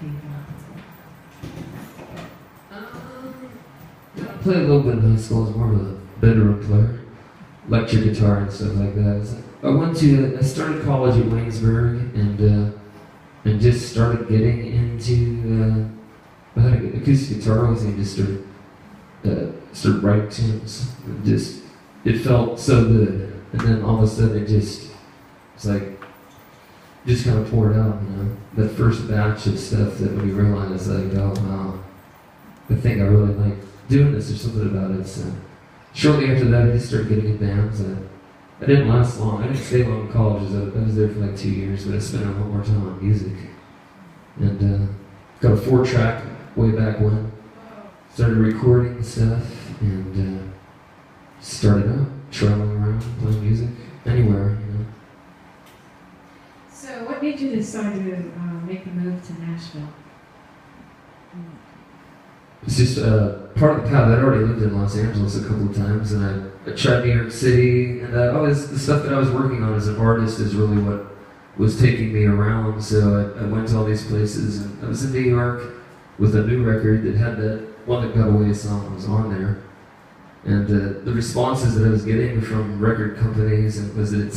taking I played a little bit in high school. I was more of a bedroom player, electric guitar and stuff like that. I started college at Waynesburg and just started getting into. I had an acoustic guitar with me and just started writing tunes. It felt so good, and then all of a sudden it's like just kind of poured out. That first batch of stuff that when you realize like, oh wow, I think I really like doing this or something about it. So shortly after that, I just started getting in bands. I didn't last long. I didn't stay long in college. I was there for like 2 years, but I spent a lot more time on music. And got a 4-track way back when. Started recording stuff and started out traveling around playing music anywhere. So what made you decide to make the move to Nashville? It's just part of the path. I'd already lived in Los Angeles a couple of times, and I tried New York City, and the stuff that I was working on as an artist is really what was taking me around. So I went to all these places, and I was in New York with a new record that had that One That Got Away song was on there, and the responses that I was getting from record companies was that it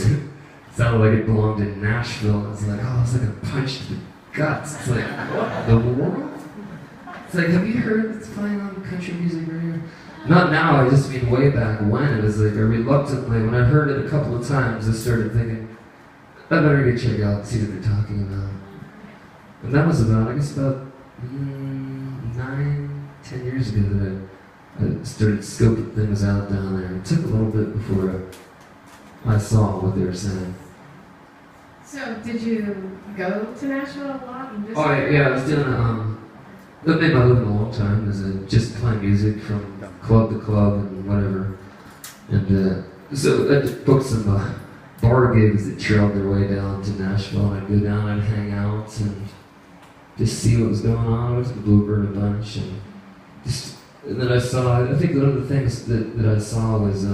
sounded like it belonged in Nashville. It's like, oh, it's like a punch to the guts. It's like, what the world? It's like, have you heard it's playing on country music radio? Not now, I just mean way back when. It was like I reluctantly, when I heard it a couple of times, I started thinking, I better go check out and see what they're talking about. And that was about 9-10 years ago that I started scoping things out down there. It took a little bit before I saw what they were saying. So did you go to Nashville a lot? I was doing that made my living a long time, just playing music from club to club and whatever. And so I booked some bar gigs that trailed their way down to Nashville, and I'd go down, I'd hang out and just see what was going on. I was the Bluebird a bunch, and then I think one of the things that I saw was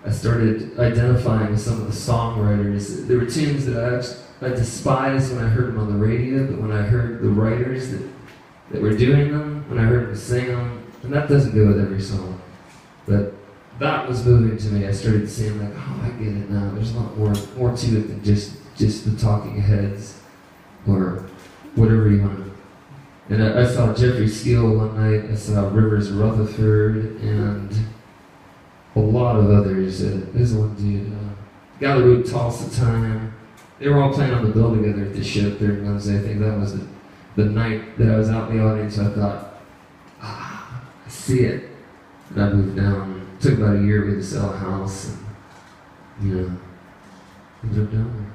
I started identifying with some of the songwriters. There were tunes that I despised when I heard them on the radio, but when I heard the writers that were doing them, when I heard them sing them, and that doesn't go with every song, but that was moving to me. I started seeing like, oh, I get it now. There's a lot more to it than just the talking heads or whatever you want. And I saw Jeffrey Steele one night. I saw Rivers Rutherford and a lot of others. There's one dude, guy that wrote Tulsa Time. They were all playing on the bill together at the ship there in Wednesday. I think that was the night that I was out in the audience. I thought, I see it. And I moved down. It took about a year for me to sell a house, and ended up down there.